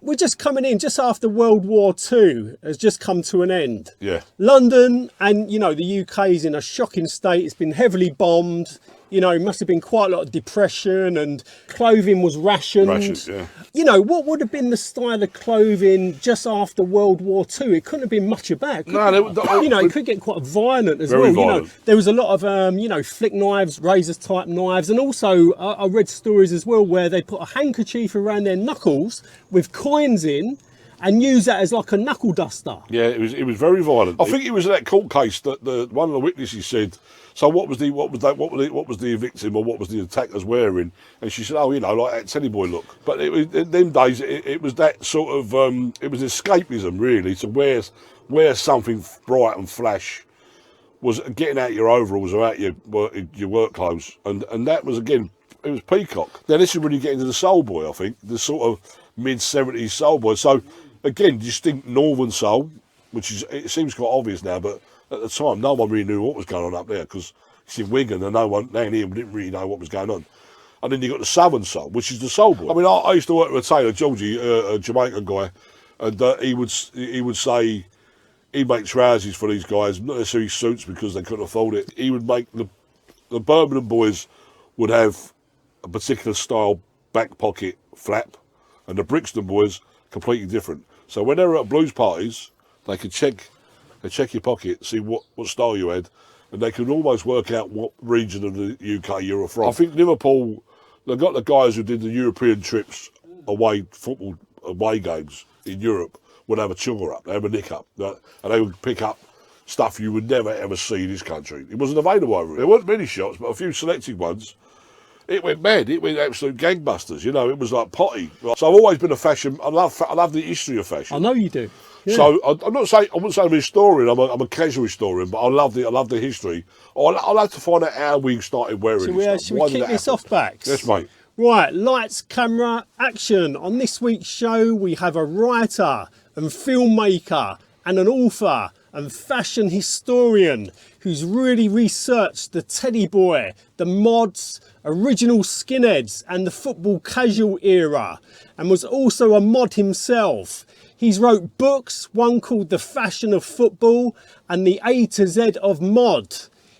We're just coming in just after World War II has just come to an end. Yeah. London and, you know, the UK is in a shocking state. It's been heavily bombed. You know, it must have been quite a lot of depression and clothing was rationed. Rations, yeah. You know, what would have been the style of clothing just after World War II? It couldn't have been much about. No, you know, it could get quite violent as Very well. violent. You know, there was a lot of, you know, flick knives, razor type knives. And also I read stories as well where they put a handkerchief around their knuckles with coins in and use that as like a knuckle duster. Yeah, it was very violent. I think it was in that court case that one of the witnesses said, so what was the victim or what was the attackers wearing? And she said, oh, you know, like that Teddy Boy look. But in them days, it was that sort of it was escapism really, to wear something bright and flash was getting out your overalls or out your work clothes, and that was again, it was peacock. Now this is when you get into the soul boy, I think, the sort of mid-70s soul boy. So again, distinct northern soul, it seems quite obvious now, but at the time, no one really knew what was going on up there because it's in Wigan and no one down here didn't really know what was going on. And then you got the Southern Soul, which is the soul boy. I mean, I used to work with a tailor, Georgie, a Jamaican guy, and he would say he'd make trousers for these guys, not necessarily suits because they couldn't afford it. He would make the Birmingham boys would have a particular style back pocket flap, and the Brixton boys completely different. So when they were at blues parties, they could check your pocket, see what style you had, and they could almost work out what region of the UK you were from. I think Liverpool, they got the guys who did the European trips football away games in Europe, would have a chugger up, they have a nick up, and they would pick up stuff you would never ever see in this country. It wasn't available over here. There weren't many shops, but a few selected ones. It went mad. It went absolute gangbusters. You know, it was like potty. So I've always been a fashion. I love the history of fashion. I know you do. Yeah. So I wouldn't say I'm a historian. I'm a casual historian, but I love the history. I like to find out how we started wearing it. Should we kick this off, Bax? Yes, mate. Right, lights, camera, action. On this week's show, we have a writer and filmmaker and an author and fashion historian who's really researched the teddy boy, the mods, original skinheads and the football casual era, and was also a mod himself. He's wrote books, one called The Fashion of Football and The A to Z of Mod.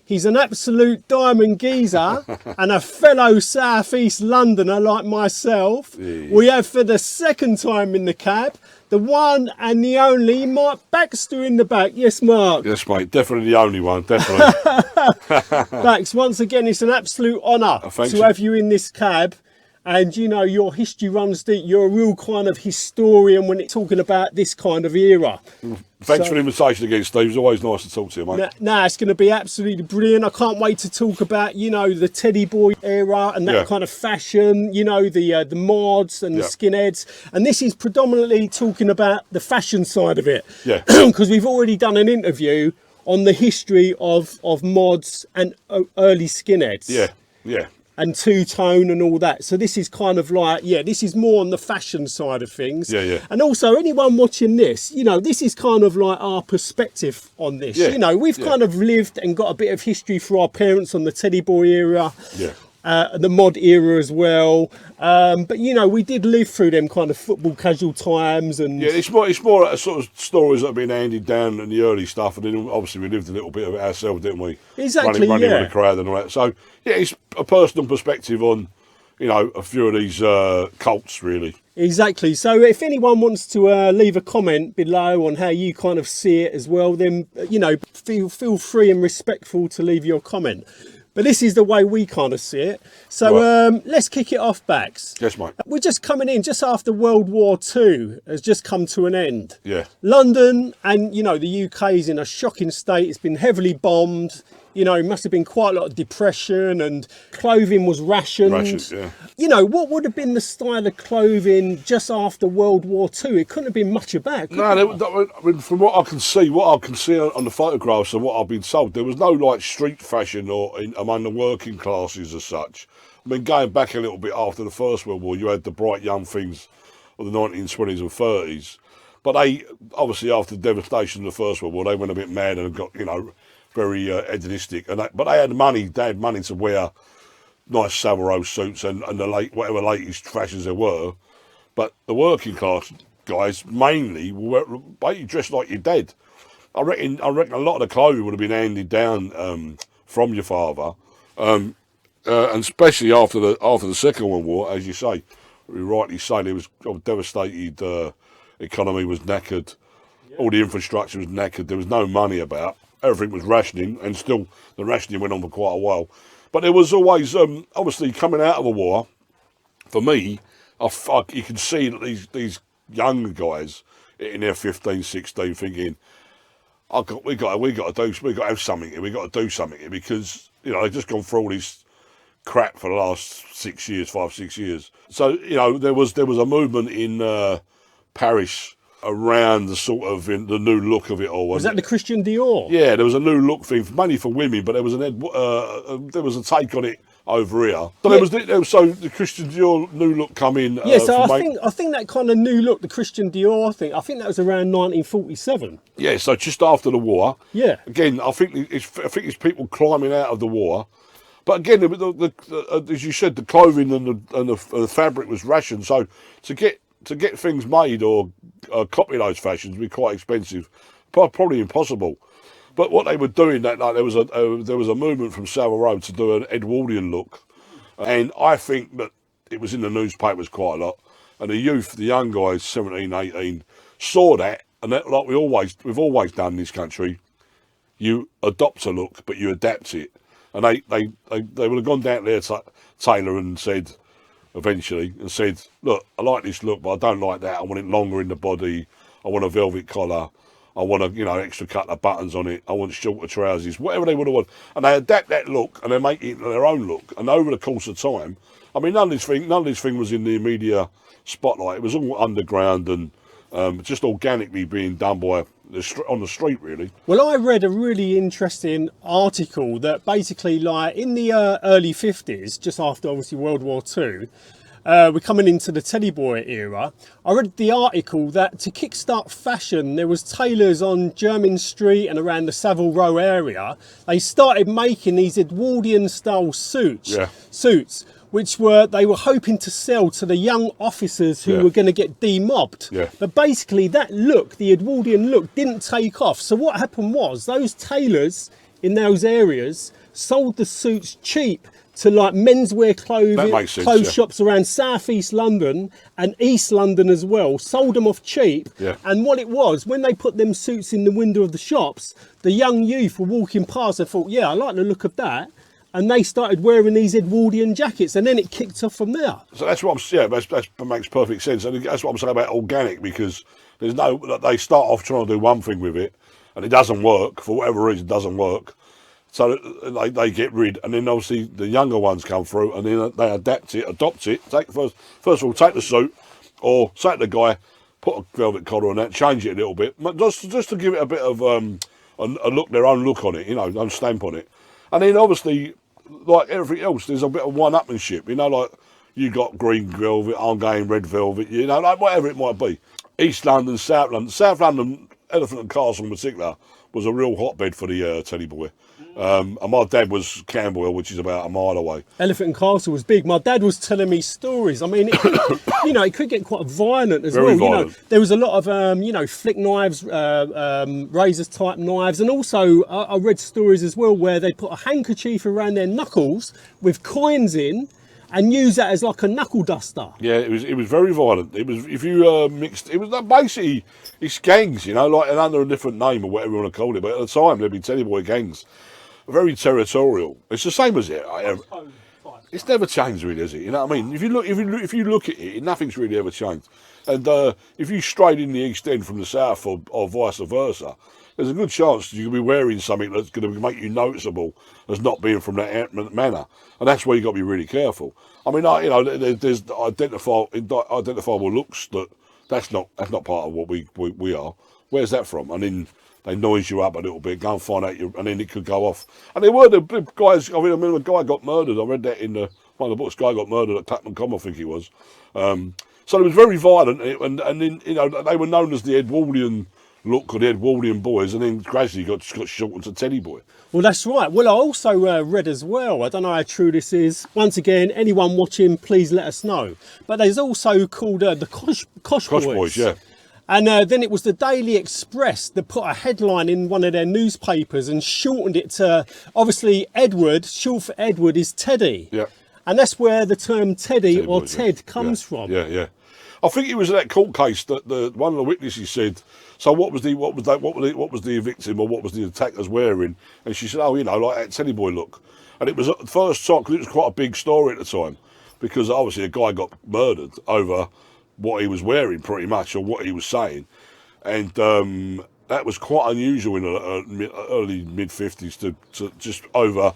He's an absolute diamond geezer and a fellow South East Londoner like myself. Yeah. We have for the second time in the cab, the one and the only Mark Baxter in the back. Yes, Mark? Yes, mate. Definitely the only one. Definitely. Bax, once again, it's an absolute honour to have you in this cab. And, you know, your history runs deep. You're a real kind of historian when it's talking about this kind of era. Thanks for the invitation again, Steve. It's always nice to talk to you, mate. Nah, it's going to be absolutely brilliant. I can't wait to talk about, you know, the teddy boy era and that kind of fashion, you know, the mods and the skinheads. And this is predominantly talking about the fashion side of it. Yeah. Because we've already done an interview on the history of mods and early skinheads. Yeah, yeah. And two-tone and all that. So this is kind of like, this is more on the fashion side of things. Yeah, yeah. And also anyone watching this, you know, this is kind of like our perspective on this. Yeah. You know, we've kind of lived and got a bit of history for our parents on the teddy boy era. Yeah. The mod era as well, but you know, we did live through them kind of football casual times, and it's more a sort of stories that have been handed down in the early stuff, and then obviously we lived a little bit of it ourselves, didn't we? Exactly, running with the crowd and all that. So yeah, it's a personal perspective on, you know, a few of these cults, really. Exactly. So if anyone wants to leave a comment below on how you kind of see it as well, then you know, feel free and respectful to leave your comment. But this is the way we kind of see it. So let's kick it off, Bax. Yes, mate. We're just coming in just after World War II has just come to an end. Yeah. London and, you know, the UK is in a shocking state. It's been heavily bombed. You know, it must have been quite a lot of depression and clothing was rationed. Yeah. You know, what would have been the style of clothing just after World War II? It couldn't have been much about. No, I mean, from what I can see on the photographs and what I've been told, there was no like street fashion or among the working classes as such. I mean, going back a little bit after the First World War, you had the bright young things of the 1920s and 30s. But they, obviously after the devastation of the First World War, they went a bit mad and got, you know, very hedonistic, but they had money. They had money to wear nice Savile suits and the whatever latest fashions there were. But the working class guys mainly were basically dressed like your dad. I reckon a lot of the clothing would have been handed down from your father, and especially after the Second World War, as you say, you rightly say, there was a devastated economy was knackered, all the infrastructure was knackered. There was no money about. Everything was rationing, and still the rationing went on for quite a while. But there was always, obviously, coming out of the war. For me, you can see that these younger guys in their 15, 16, thinking, we got to have something here. We got to do something here, because they've just gone through all this crap for the last 6 years, 5, 6 years. So there was a movement in Paris around the sort of the new look of it all. Was that the Christian Dior? Yeah, there was a new look thing, mainly for women, but there was a take on it over here. So so the Christian Dior new look come in. Yeah, so I think that kind of new look, the Christian Dior thing, I think that was around 1947. Yeah, so just after the war. Yeah. Again, I think it's people climbing out of the war. But again, as you said, the clothing and the fabric was rationed. So to get things made or copy those fashions would be quite expensive, probably impossible. But what they were doing that night, there was a movement from Savile Row to do an Edwardian look, and I think that it was in the newspapers quite a lot. And the youth, the young guys, 17, 18, saw that, and that, like we've always done in this country, you adopt a look, but you adapt it. And they would have gone down there to Taylor and said, eventually, look, I like this look, but I don't like that. I want it longer in the body. I want a velvet collar. I want extra couple of buttons on it. I want shorter trousers, whatever they would have wanted. And they adapt that look and they make it their own look. And over the course of time, I mean, none of this thing was in the media spotlight. It was all underground and just organically being done on the street, really. Well, I read a really interesting article that basically, like, in the early 50s, just after obviously World War II, we're coming into the Teddy Boy era. I read the article that to kickstart fashion, there was tailors on Jermyn Street and around the Savile Row area. They started making these Edwardian style suits, which they were hoping to sell to the young officers who were going to get demobbed. Yeah. But basically that look, the Edwardian look, didn't take off. So what happened was those tailors in those areas sold the suits cheap to like menswear clothes shops around South East London and East London as well, sold them off cheap. Yeah. And what it was, when they put them suits in the window of the shops, the young youth were walking past and thought, yeah, I like the look of that. And they started wearing these Edwardian jackets, and then it kicked off from there. So that's what I'm saying. That makes perfect sense, and that's what I'm saying about organic, because they start off trying to do one thing with it, and it doesn't work for whatever reason. It doesn't work, so they get rid, and then obviously the younger ones come through, and then they adopt it. First of all, take the suit, or say to the guy, put a velvet collar on that, change it a little bit, just to give it a bit of a look, their own look on it, own stamp on it, and then obviously, like everything else, there's a bit of one-upmanship, like you got green velvet, I'm going red velvet, like whatever it might be. East London, South London, Elephant and Castle in particular, was a real hotbed for the Teddy Boy. And my dad was Camberwell, which is about a mile away. Elephant and Castle was big. My dad was telling me stories. I mean, it could get quite violent as Very well. Violent. There was a lot of, flick knives, razors type knives. And also I read stories as well where they put a handkerchief around their knuckles with coins in and use that as like a knuckle duster. Yeah, it was very violent. It was, if you mixed, it was basically, it's gangs, like under a different name or whatever you want to call it. But at the time, there'd be Teddy Boy gangs. Very territorial. It's the same as it. It's never changed, really, has it? You know what I mean? If you look at it, nothing's really ever changed. And if you strayed in the East End from the South or vice versa, there's a good chance you could be wearing something that's going to make you noticeable as not being from that manner. And that's where you've got to be really careful. I mean, there's identifiable looks that's not part of what we are. Where's that from? And then they noise you up a little bit, go and find out and then it could go off. And there were the guys, I remember a guy got murdered. I read that in one of the books. Guy got murdered at Clapham Common, I think he was. So it was very violent, and then they were known as the Edwardian look or the Edwardian boys, and then gradually got shortened to Teddy Boy. Well, that's right. Well, I also read as well, I don't know how true this is. Once again, anyone watching, please let us know. But there's also called the Kosh Boys. Yeah. And then it was the Daily Express that put a headline in one of their newspapers and shortened it to, obviously, Edward, short for Edward is Teddy. Yeah. And that's where the term Teddy or boys, Ted comes from. Yeah. I think it was that court case that one of the witnesses said, so what was the victim or what was the attacker's wearing? And she said, oh, you know, like that Teddy boy look. And it was at the first time, because it was quite a big story at the time, because obviously a guy got murdered over what he was wearing, pretty much, or what he was saying. And that was quite unusual in the early mid-50s to just over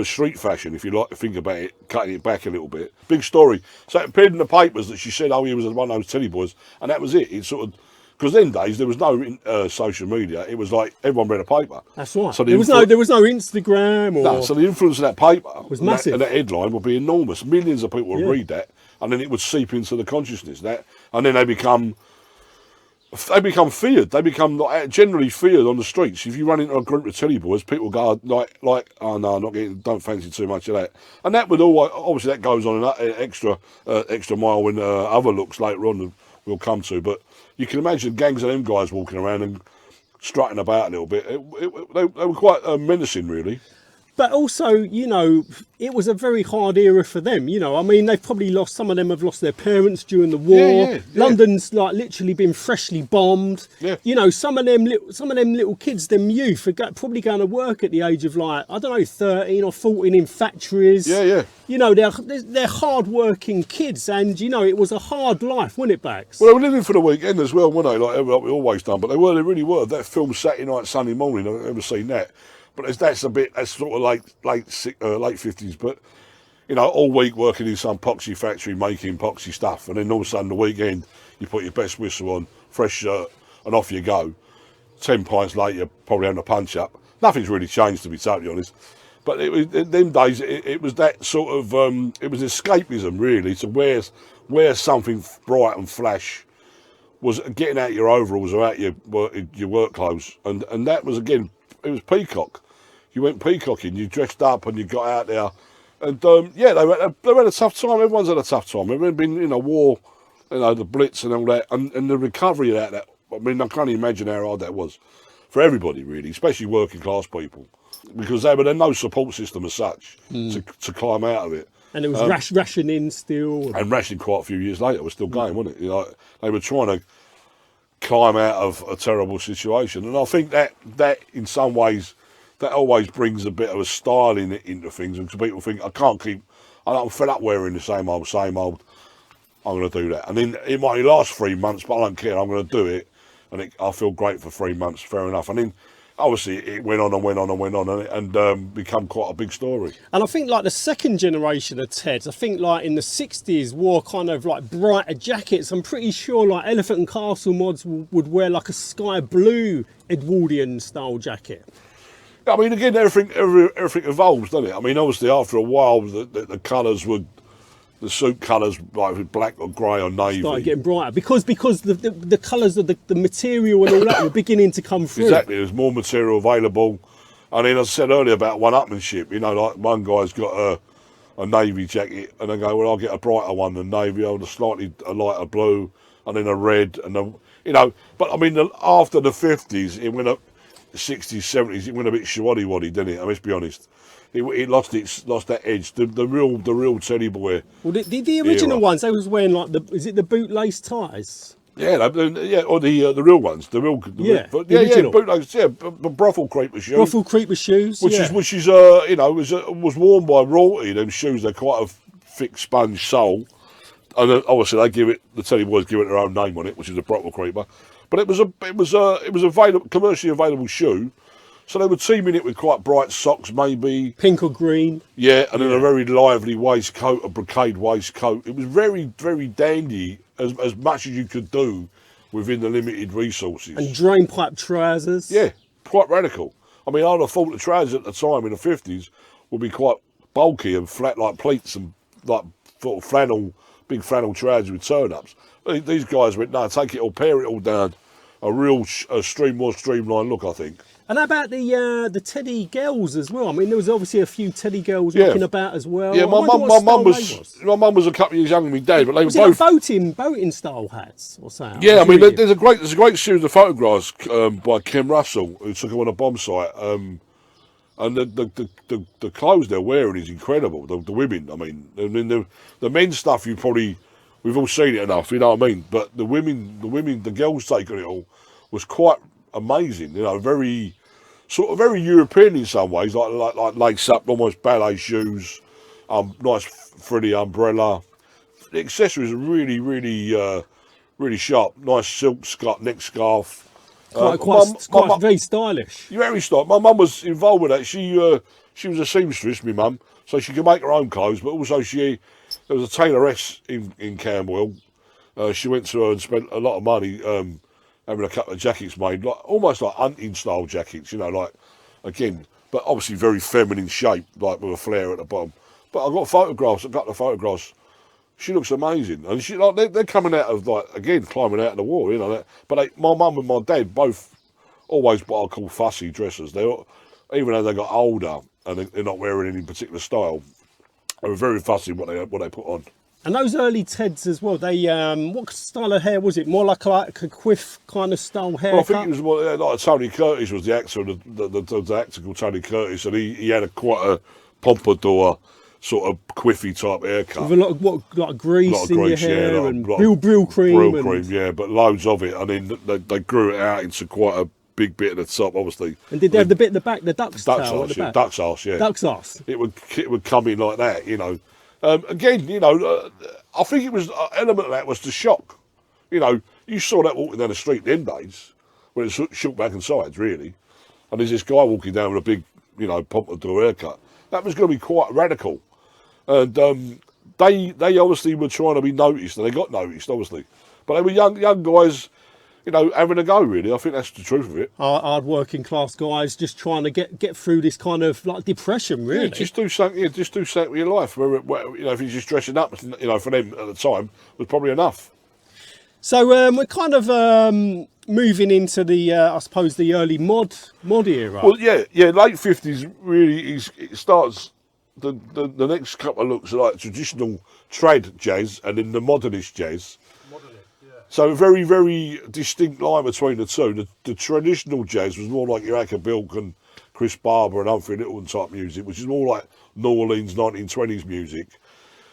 street fashion, if you like to think about it, cutting it back a little bit. Big story. So it appeared in the papers that she said, oh, he was one of those Teddy boys, and that was it. It sort of, because then days there was no social media. It was like everyone read a paper. That's right. So there was no Instagram or... No, so the influence of that paper was massive. And that headline would be enormous. Millions of people would read that, and then it would seep into the consciousness. And then they become feared. They become generally feared on the streets. If you run into a group of Teddy boys, people go like, oh no, don't fancy too much of that. And that would always, obviously, that goes on an extra mile when other looks later on we'll come to. But you can imagine gangs of them guys walking around and strutting about a little bit. They were quite menacing, really. But also, you know, it was a very hard era for them. You know, I mean, they've probably lost, some of them have lost their parents during the war. Yeah. London's like literally been freshly bombed. Yeah. You know, some of them little kids, them youth, are probably going to work at the age of like, I don't know, 13 or 14 in factories. Yeah. You know, they're hard-working kids, and you know, it was a hard life, wasn't it, Bax? Well, they were living for the weekend as well, weren't they? Like we always done, but they really were. That film Saturday Night, Sunday Morning, I've never seen that. But that's sort of late 50s. But you know, all week working in some epoxy factory making epoxy stuff, and then all of a sudden the weekend you put your best whistle on, fresh shirt, and off you go. 10 pints later, probably having a punch up. Nothing's really changed, to be totally honest. But it was, in them days, it was that sort of it was escapism, really, to wear something bright and flash. Was getting out your overalls or out your work clothes, and that was, again, it was peacock. You went peacocking, you dressed up and you got out there. And they had a tough time. Everyone's had a tough time. Everyone's been in a war, you know, the Blitz and all that. And the recovery of that, I mean, I can't even imagine how hard that was for everybody, really, especially working class people. Because there was no support system as such to climb out of it. And it was rationing still. And rationing quite a few years later was still going, wasn't it? You know, they were trying to climb out of a terrible situation. And I think that in some ways, that always brings a bit of a style into things, because people think, I'm fed up wearing the same old, I'm going to do that. And then it might last 3 months, but I don't care, I'm going to do it. And I feel great for 3 months, fair enough. And then, obviously, it went on and become quite a big story. And I think, like, the second generation of Teds, I think, like, in the 60s, wore kind of, like, brighter jackets. I'm pretty sure, like, Elephant and Castle mods would wear, like, a sky blue Edwardian-style jacket. I mean, again, everything evolves, doesn't it? I mean, obviously, after a while, the colours would, the suit colours, like black or grey or navy, started getting brighter because the colours of the material and all that were beginning to come through. Exactly, there's more material available. And then, as I said earlier about one-upmanship, you know, like one guy's got a navy jacket, and they go, well, I'll get a brighter one than navy, I'll slightly a lighter blue, and then a red, and you know. But I mean, after the 50s, it went up. 60s, 70s, it went a bit shwaddy-waddy, didn't it? I must be honest. It lost that edge. The real Teddy boy. Well, the original ones, they was wearing like the bootlace ties? Yeah, or the real ones, the original. Bootlace, brothel creeper shoes. Brothel creeper shoes, which is you know, was worn by royalty. Them shoes, they're quite a thick sponge sole, and obviously the Teddy boys give it their own name on it, which is a brothel creeper. But it was a commercially available shoe, so they were teaming it with quite bright socks, maybe pink or green. Yeah, and then a very lively waistcoat, a brocade waistcoat. It was very, very dandy, as much as you could do within the limited resources. And drain pipe trousers. Yeah, quite radical. I mean, I'd have thought the trousers at the time in the 50s would be quite bulky and flat like pleats and like sort of big flannel trousers with turn-ups. These guys went, no, take it all, pare it all down. A real more streamlined look, I think. And how about the teddy girls as well? I mean, there was obviously a few teddy girls knocking about as well. Yeah, my mum was a couple of years younger than my dad, but they were both boating style hats or something. Yeah, I mean, there's a great series of photographs by Kim Russell who took them on a bomb site, and the clothes they're wearing is incredible. The women, I mean the men's stuff we've all seen it enough, you know what I mean. But the girls taking it all was quite amazing. You know, very European in some ways, like lace up, almost ballet shoes, nice frilly umbrella. The accessories are really sharp. Nice silk neck scarf. Quite very stylish. Very stylish. My mum was involved with that. She was a seamstress, my mum, so she could make her own clothes. But also there was a tailoress in Camberwell. She went to her and spent a lot of money having a couple of jackets made, almost like hunting style jackets. You know, like again, but obviously very feminine shape, like with a flare at the bottom. But I've got a couple of photographs. She looks amazing, and they're coming out of climbing out of the war, you know. But my mum and my dad both always what I call fussy dressers. Even though they got older and they're not wearing any particular style, they were very fussy what they put on. And those early Teds as well. They what style of hair was it? More like a quiff kind of style hair. Well, I think it was more like Tony Curtis was the actor, the actor called Tony Curtis, and he had quite a pompadour, sort of quiffy type haircut. With a lot of grease in your hair and brill cream. Yeah, but loads of it. I mean, they grew it out into quite a big bit at the top, obviously. And did they have the bit at the back, the duck's tail at the back? Duck's arse, yeah. Duck's arse. It would come in like that, you know. Again, you know, I think it was an element of that was the shock. You know, you saw that walking down the street them days when it shook back and sides, really. And there's this guy walking down with a big, you know, pompadour haircut. That was going to be quite radical. And they obviously were trying to be noticed, and they got noticed, obviously. But they were young guys, you know, having a go, really. I think that's the truth of it. Hard working class guys just trying to get through this kind of like depression, really. Yeah, just do something with your life. Where, you know, if you're just dressing up, you know, for them at the time was probably enough. So we're kind of moving into the, I suppose, the early mod era. Well, yeah, late 50s really it starts. The next couple of looks are like traditional trad jazz and then the modernist jazz. So a very, very distinct line between the two. The traditional jazz was more like your Acker Bilk and Chris Barber and Humphrey Littleton type music, which is more like New Orleans 1920s music.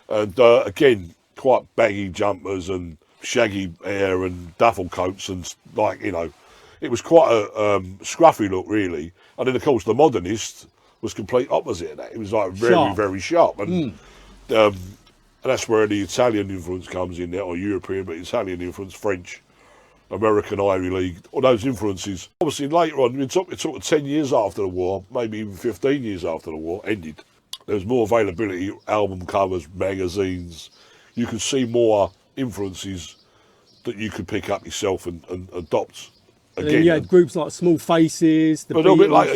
And again, quite baggy jumpers and shaggy hair and duffel coats and like, you know, it was quite a scruffy look really. And then of course the modernist was complete opposite of that. It was like very sharp. And that's where the Italian influence comes in there, or European, but Italian influence, French, American Ivy League, all those influences. Obviously later on, it took 10 years after the war, maybe even 15 years after the war ended, there was more availability, album covers, magazines. You could see more influences that you could pick up yourself and adopt. Again, and then you had groups like Small Faces, the Beatles, a little bit later,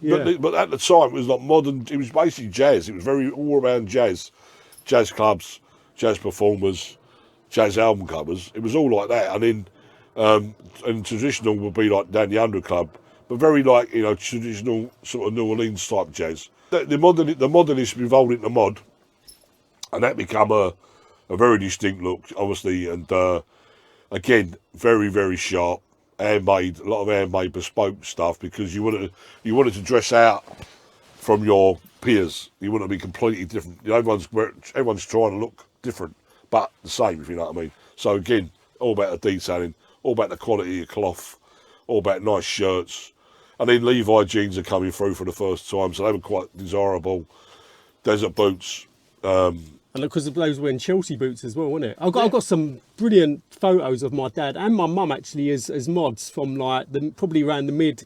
yeah. But at the time, it was like modern. It was basically jazz. It was very all around jazz clubs, jazz performers, jazz album covers. It was all like that. And then, and traditional would be like down the Under Club, but very like, you know, traditional sort of New Orleans type jazz. The modernists evolved into mod, and that became a very distinct look, obviously, and again, very sharp. Handmade, a lot of handmade bespoke stuff, because you wanted to dress out from your peers. You want to be completely different. You know, everyone's trying to look different, but the same, if you know what I mean. So again, all about the detailing, all about the quality of cloth, all about nice shirts. And then Levi jeans are coming through for the first time, so they were quite desirable. Desert boots. And because of those wearing Chelsea boots as well, wasn't it? I've got some brilliant photos of my dad and my mum actually as mods from like probably around the mid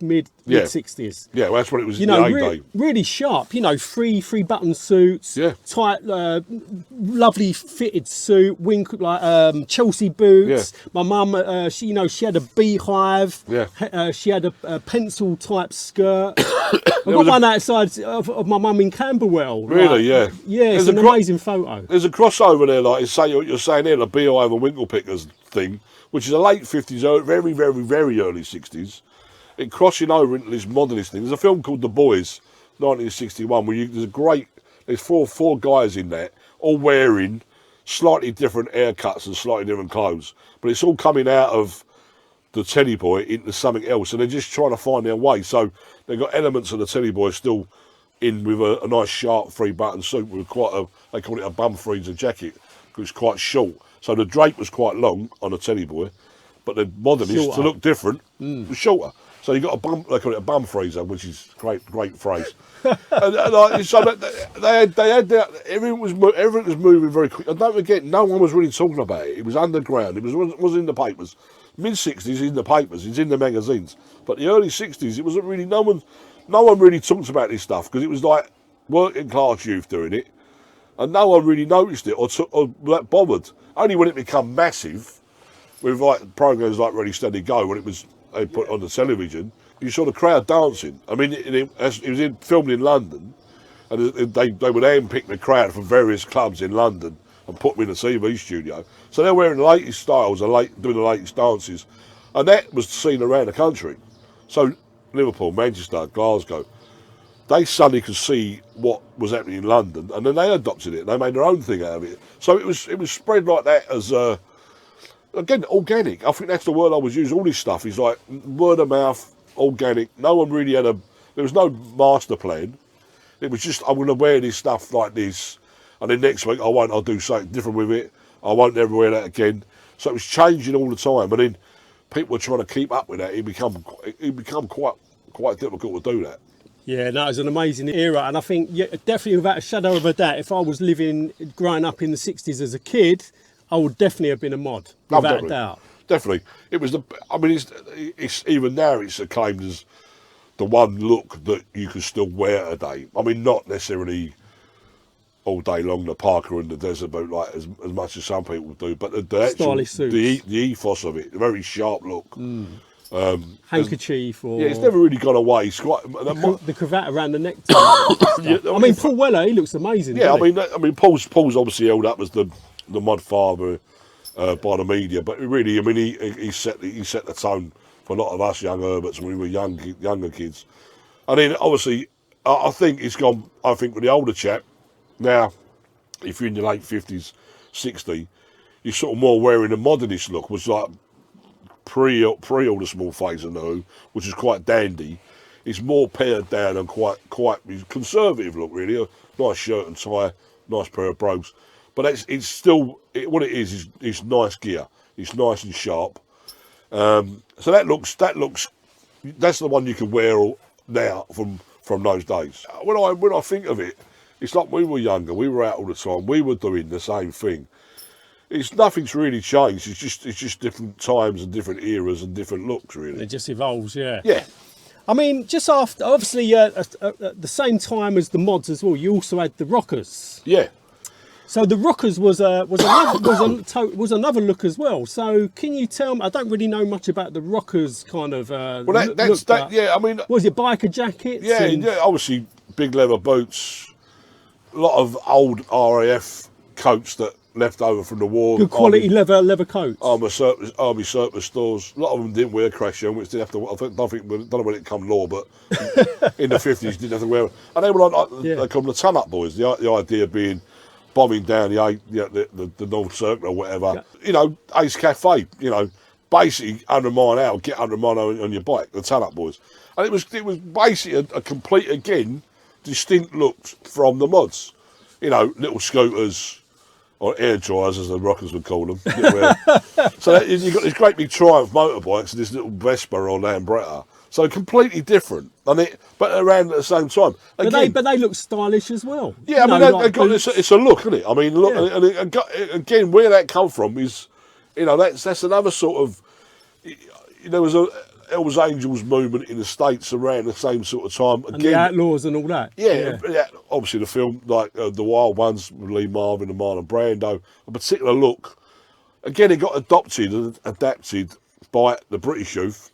60s. Yeah, well, that's what it was. You know, really sharp. You know, three button suits. Yeah. Tight, lovely fitted suit. Chelsea boots. Yeah. My mum, she had a beehive. Yeah. She had a pencil type skirt. I've got one outside of my mum in Camberwell. Really? Yeah. Yeah, it's an amazing photo. There's a crossover there, like you're saying there, the beehive and Winkle Pickers thing, which is a late 50s, very early 60s. it crossing over into this modernist thing. There's a film called The Boys, 1961, where there's four guys in that, all wearing slightly different haircuts and slightly different clothes, but it's all coming out of the Teddy Boy into something else, and they're just trying to find their way. So they've got elements of the Teddy Boy still in with a nice sharp 3-button suit with they call it a bum freezer jacket, because it's quite short. So the drape was quite long on the Teddy Boy, but the modernist, to look different, was shorter. So you got they call it a bum freezer, which is great phrase. So they had everything was moving very quick. And don't forget, no one was really talking about it. It was underground. It wasn't in the papers. Mid-60s in the papers, it's in the magazines. But the early 60s, it wasn't really, no one really talked about this stuff, because it was like working class youth doing it, and no one really noticed it or bothered. Only when it became massive, with like programs like Ready Steady Go, when they put on the television, you saw the crowd dancing. I mean, it was filmed in London, and they would handpick the crowd from various clubs in London and put them in a TV studio. So they're wearing the latest styles and doing the latest dances, and that was seen around the country. So Liverpool, Manchester, Glasgow, they suddenly could see what was happening in London, and then they adopted it. They made their own thing out of it. So it was spread like that as again, organic. I think that's the word I was using. All this stuff is like word of mouth, organic. No one really there was no master plan. It was just, I'm going to wear this stuff like this, and then next week I'll do something different with it. I won't ever wear that again. So it was changing all the time, and then people were trying to keep up with that. It become quite difficult to do that. Yeah, no, it was an amazing era, and I think definitely without a shadow of a doubt, if I was growing up in the 60s as a kid, I would definitely have been a mod, without a doubt. Definitely. It was it's even now it's acclaimed as the one look that you can still wear today. I mean, not necessarily all day long, the Parker and the Desert Boot, like as much as some people do, but the actual the ethos of it, the very sharp look. Handkerchief or... Yeah, it's never really gone away. It's quite... The cravat around the neck. I mean, Paul Weller, he looks amazing. Yeah, I mean, Paul's obviously held up as the mod father by the media, but really, I mean, he set the tone for a lot of us young Herberts when we were younger kids. And then, obviously, I think it's gone, I think, with the older chap, now, if you're in your late 50s, 60, you're sort of more wearing a modernist look, which like pre all the small face and the Who, which is quite dandy. It's more pared down and quite conservative look, really. A nice shirt and tie, nice pair of brogues. But it's still, what it is it's nice gear. It's nice and sharp. So that's the one you can wear now from those days. When I think of it, it's like we were younger, we were out all the time, we were doing the same thing. Nothing's really changed. It's just different times and different eras and different looks, really. It just evolves, yeah. Yeah. I mean, just after, obviously, at the same time as the mods as well, you also had the rockers. Yeah. So the rockers was another look as well. So can you tell me? I don't really know much about the rockers kind of. Yeah. I mean, was it biker jackets? Yeah. Obviously, big leather boots. A lot of old RAF coats that left over from the war. Good quality leather coats. Army surplus stores. A lot of them didn't wear crash helmets. Didn't have to. I don't know when it come law, but in the 50s didn't have to wear. And they were like they call them the ton-up boys. The idea being bombing down the North Circle or whatever. Yeah. You know, Ace Cafe. You know, basically 100 mile an hour, get 100 mile on your bike. The ton-up boys, and it was basically a complete distinct look from the mods. You know, little scooters. Or air dryers, as the rockers would call them. So you've got this great big Triumph motorbikes and this little Vespa or Lambretta. So completely different, but around at the same time. Again, but they look stylish as well. Yeah, I mean, it's a look, isn't it? I mean, look, yeah. and again, where that come from is, you know, that's another sort of, there was a Hell's Angels movement in the States around the same sort of time. Again, and the Outlaws and all that. Yeah. Obviously the film, like The Wild Ones, with Lee Marvin and Marlon Brando, a particular look. Again, it got adopted and adapted by the British youth,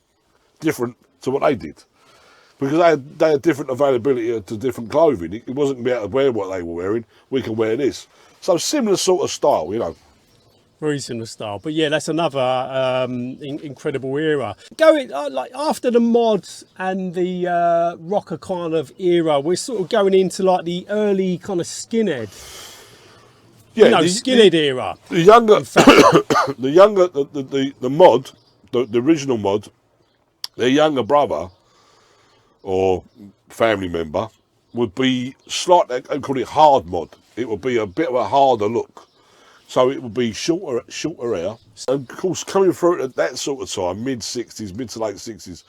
different to what they did. Because they had different availability to different clothing. It wasn't be able to wear what they were wearing. We can wear this. So similar sort of style, you know. Very similar style, but yeah, that's another incredible era. Going like after the mods and the rocker kind of era, we're sort of going into like the early kind of skinhead, skinhead era. The younger, the mod, the original mod, their younger brother or family member would be slightly, they call it hard mod. It would be a bit of a harder look. So it would be shorter hair. And of course, coming through at that sort of time, mid to late 60s,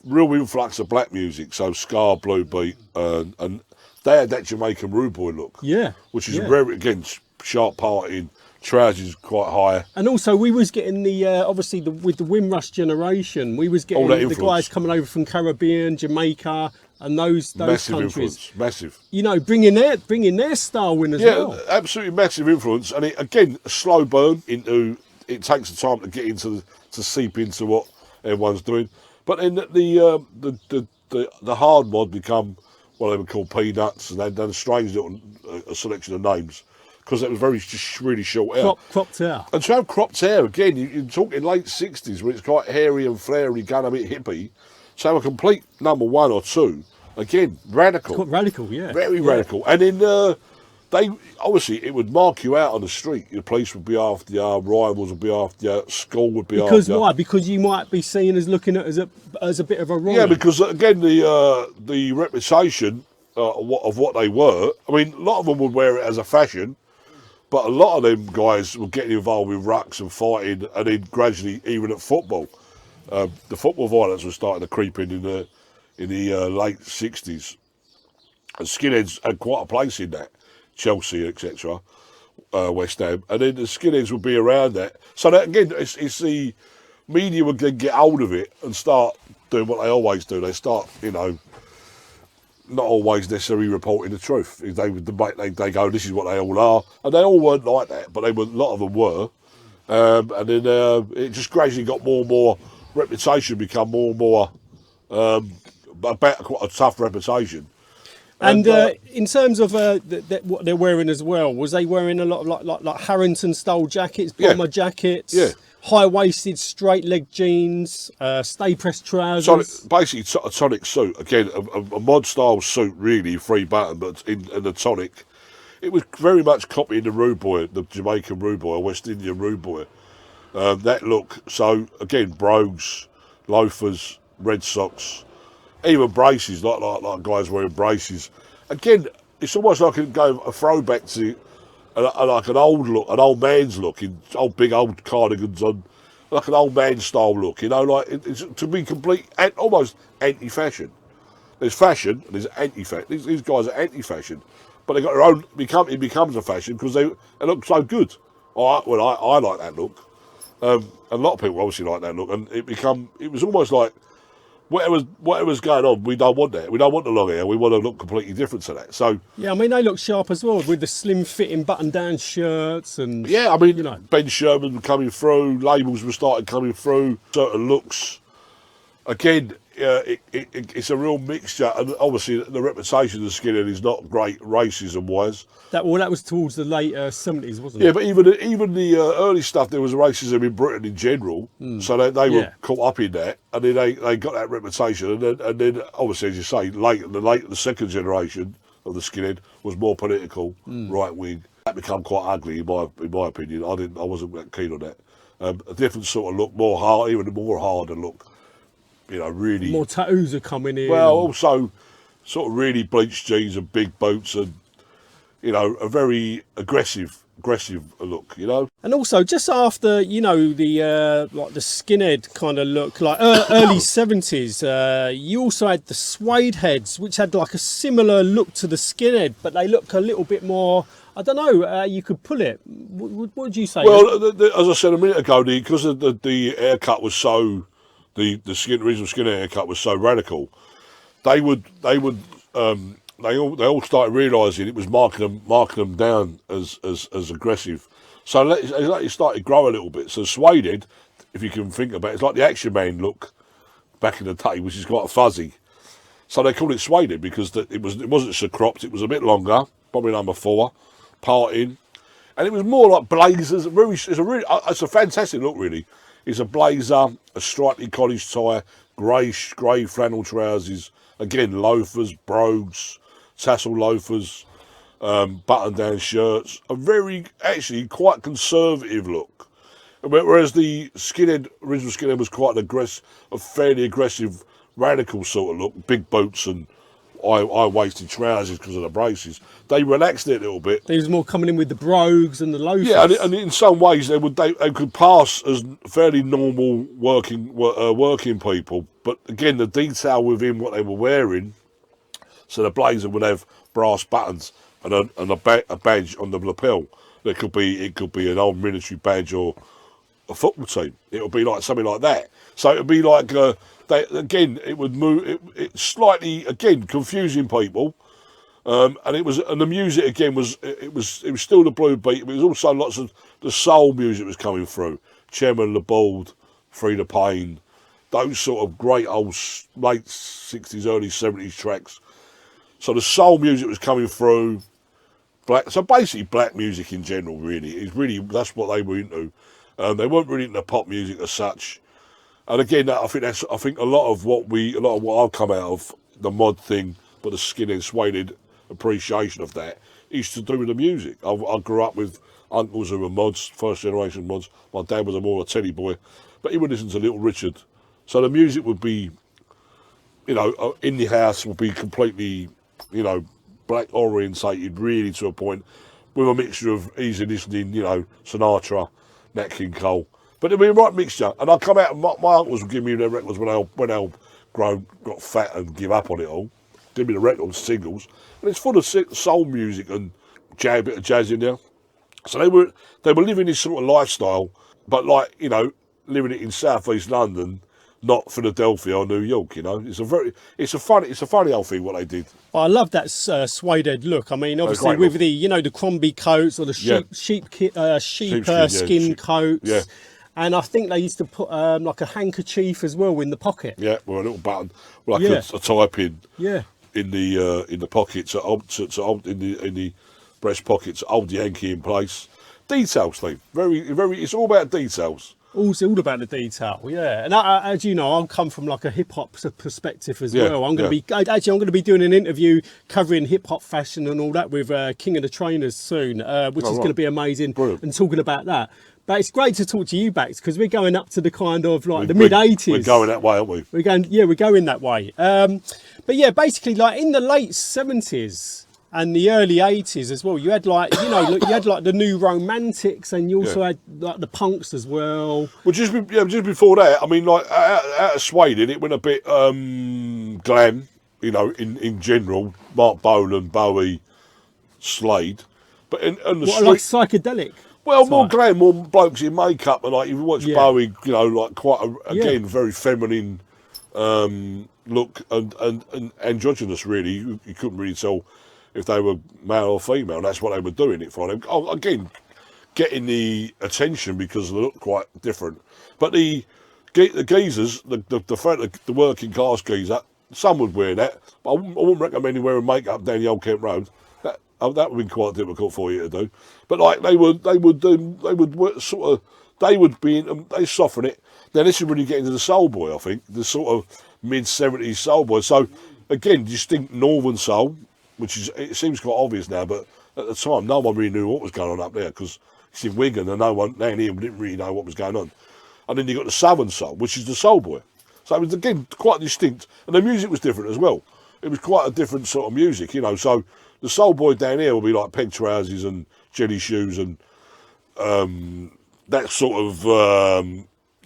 real influx of black music. So ska, blue beat, and they had that Jamaican rude boy look. Yeah. Which is very, again, sharp parting, trousers quite high. And also we was getting the, obviously with the Windrush generation, we was getting the guys coming over from Caribbean, Jamaica, and those massive countries, influence, massive. You know, bringing their style in as well. Yeah, absolutely massive influence, and it, again, a slow burn into. It takes the time to get into to seep into what everyone's doing. But then the hard mod become what they would call peanuts, and they'd done a strange little selection of names because it was just really short hair. Cropped hair. And to have cropped hair again, you're talking late 60s when it's quite hairy and flary, going a bit hippie. So a complete number 1 or 2, again, radical. It's quite radical, yeah. Very radical. And then they, obviously, it would mark you out on the street. Your police would be after you, rivals would be after you, school would be after you. Because why? Because you might be seen as looking at as a bit of a rival. Yeah, because again, the reputation of what they were, I mean, a lot of them would wear it as a fashion, but a lot of them guys were getting involved with rucks and fighting, and then gradually, even at football. The football violence was starting to creep in the late 60s. And skinheads had quite a place in that, Chelsea, etc., West Ham. And then the skinheads would be around that. So that, again, it's the media would then get hold of it and start doing what they always do. They start, not always necessarily reporting the truth. They go, this is what they all are. And they all weren't like that, but a lot of them were. And then it just gradually got more and more, reputation become more and more about quite a tough reputation. And in terms of what they're wearing as well, was they wearing a lot of like Harrington style jackets, bomber jackets, high waisted straight leg jeans, stay pressed trousers? Basically a tonic suit. Again, a mod style suit, really, 3 button, but in the tonic. It was very much copying the rude boy, the Jamaican rude boy, or West Indian rude boy. That look. So again, brogues, loafers, red socks, even braces, like guys wearing braces. Again, it's almost like a throwback to like an old look, an old man's look, in big old cardigans on, like an old man style look. Like it's to be complete, almost anti-fashion. There's fashion and there's anti-fashion. These guys are anti-fashion, but they got their own. It becomes a fashion because they look so good. I like that look. A lot of people obviously like that look, and it was almost like whatever's going on, we don't want that. We don't want the long hair. We want to look completely different to that. So yeah, I mean they look sharp as well with the slim fitting button down shirts and Ben Sherman coming through, labels were starting coming through, certain looks. Again, it's a real mixture, and obviously the reputation of the skinhead is not great racism wise. That was towards the late 70s, wasn't it? Yeah, but even the early stuff, there was racism in Britain in general, so they were caught up in that, and then they got that reputation, and then obviously, as you say, the second generation of the skinhead was more political, right wing. That became quite ugly in my opinion. I wasn't that keen on that. A different sort of look, more hard, even more harder look. Really more tattoos are coming in. Well, also sort of really bleached jeans and big boots, and a very aggressive look. And also just after the like the skinhead kind of look, like early 70s, you also had the Suedeheads, which had like a similar look to the skinhead, but they look a little bit more. I don't know. You could pull it. What would you say? Well, as I said a minute ago, because the haircut was so. The original skinhead haircut was so radical. They all started realising it was marking them down as aggressive. So it started to grow a little bit. So Suedehead, if you can think about it, it's like the Action Man look back in the day, which is quite fuzzy. So they called it Suedehead because it wasn't so cropped. It was a bit longer, probably number 4, parting. And it was more like blazers. It's a fantastic look, really. It's a blazer, a stripy college tie, grey flannel trousers, again loafers, brogues, tassel loafers, button-down shirts. A very, actually, quite conservative look. Whereas the original skinhead was quite a fairly aggressive, radical sort of look, big boots and high-waisted trousers because of the braces. They relaxed it a little bit. They was more coming in with the brogues and the loafers. Yeah, and in some ways they could pass as fairly normal working people. But again, the detail within what they were wearing, so the blazer would have brass buttons and a badge on the lapel. It could be an old military badge or a football team. It would be like something like that. So it would be like it would move. It slightly confusing people. And the music again was still the blue beat, but it was also lots of the soul music was coming through. Chairman LeBald, Freda Payne, those sort of great old late 60s, early 70s tracks. So the soul music was coming through. So basically black music in general, really. That's what they were into. They weren't really into pop music as such. And again, I think a lot of what I've come out of, the mod thing, but the skinhead suede appreciation of that is to do with the music. I grew up with uncles who were mods, first generation mods. My dad was more a Teddy boy, but he would listen to Little Richard. So the music would be, in the house would be completely, black orientated, really to a point, with a mixture of easy listening, Sinatra, Nat King Cole. But it'd be a right mixture. And I come out, and my uncles would give me their records when they got fat and give up on it all. Give me the records, singles, and it's full of soul music and a bit of jazz in there. So they were living this sort of lifestyle, but living it in southeast London, not Philadelphia or New York. It's a funny old thing what they did. Well, I love that suede look. I mean, obviously with the Crombie coats or the sheep skin coats. Yeah. And I think they used to put like a handkerchief as well in the pocket. Yeah, or a little button, like a tie pin. Yeah. In the pocket in the breast pocket to hold the hanky in place. Details, Steve. Very, very. It's all about details. It's all about the detail, yeah. And as you know, I'll come from like a hip hop perspective as well. I'm going to be doing an interview covering hip hop fashion and all that with King of the Trainers soon, which is going to be amazing. Brilliant. And talking about that. But it's great to talk to you, Bax, because we're going up to the kind of like the mid 80s. We're going that way, aren't we? We're going that way. But yeah, basically, like in the late 70s and the early 80s as well, you had like the new romantics, and you also had like the punks as well. Well, just before that, I mean, like out of suede, it went a bit glam, in general. Mark Bolan, Bowie, Slade, but like psychedelic. Well, more glam, more blokes in makeup, and like if you watch Bowie, like quite very feminine look and androgynous. Really, you couldn't really tell if they were male or female. And that's what they were doing it for. Again, getting the attention because they look quite different. But the geezers, the working class geezer, some would wear that, but I wouldn't recommend wearing makeup down the Old Kent Road. That would be quite difficult for you to do. But like they soften it. Now this is really getting to the soul boy, I think, the sort of mid-70s soul boy. So again, distinct northern soul, it seems quite obvious now, but at the time no one really knew what was going on up there because it's in Wigan and no one down here didn't really know what was going on. And then you got the southern soul, which is the soul boy. So it was again quite distinct, and the music was different as well. It was quite a different sort of music, So the soul boy down here will be like peg trousers and jelly shoes and that sort of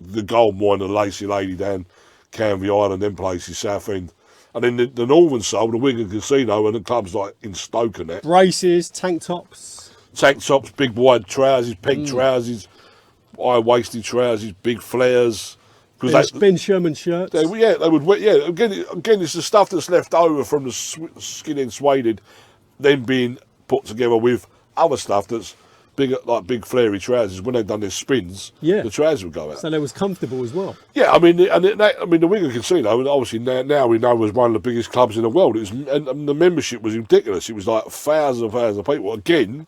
the gold mine, the lacy lady down Canvey Island, them places, Southend. And then the northern soul, the Wigan Casino and the clubs like in Stoke and that. Braces, tank tops, big wide trousers, peg trousers, high-waisted trousers, big flares. Ben Sherman shirts. They would wear. Yeah, again, it's the stuff that's left over from the skinhead suede, then being put together with other stuff that's big, like big flary trousers. When they've done their spins, the trousers would go out. So they was comfortable as well. Yeah, I mean, the Wigan Casino, and obviously now we know was one of the biggest clubs in the world. And the membership was ridiculous. It was like thousands and thousands of people. Again,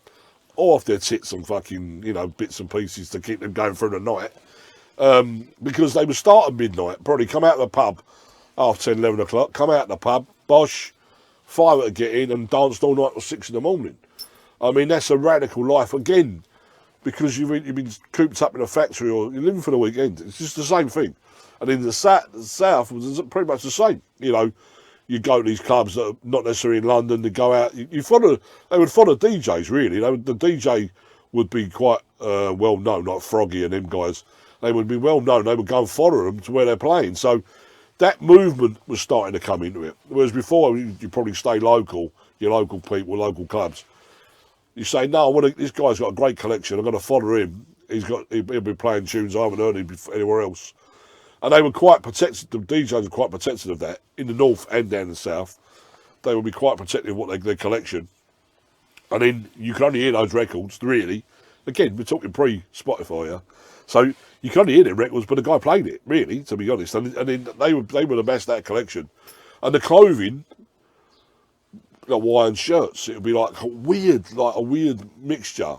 or off their tits and fucking, you know, bits and pieces to keep them going through the night. Because they would start at midnight, probably come out of the pub half 10, 11 o'clock, come out of the pub, bosh, 5 to get in and danced all night till 6 in the morning. I mean, that's a radical life again, because you've been cooped up in a factory or you're living for the weekend. It's just the same thing. And in the south was pretty much the same. You know, you go to these clubs that are not necessarily in London, to go out. They would follow DJs, really. The DJ would be quite well known, like Froggy and them guys. They would be well known. They would go and follow them to where they're playing. So that movement was starting to come into it. Whereas before, you probably stay local, your local people, local clubs. You say, no, this guy's got a great collection. I'm going to follow him. He'll be playing tunes I haven't heard him anywhere else. And they were quite protected. The DJs were quite protected of that in the north and down the south. They would be quite protective of what their collection. And then you could only hear those records, really. Again, we're talking pre-Spotify here. So you could only hear their records, but the guy played it, really, to be honest. And then they were the best at that collection. And the clothing, like Hawaiian shirts, it would be like a weird mixture,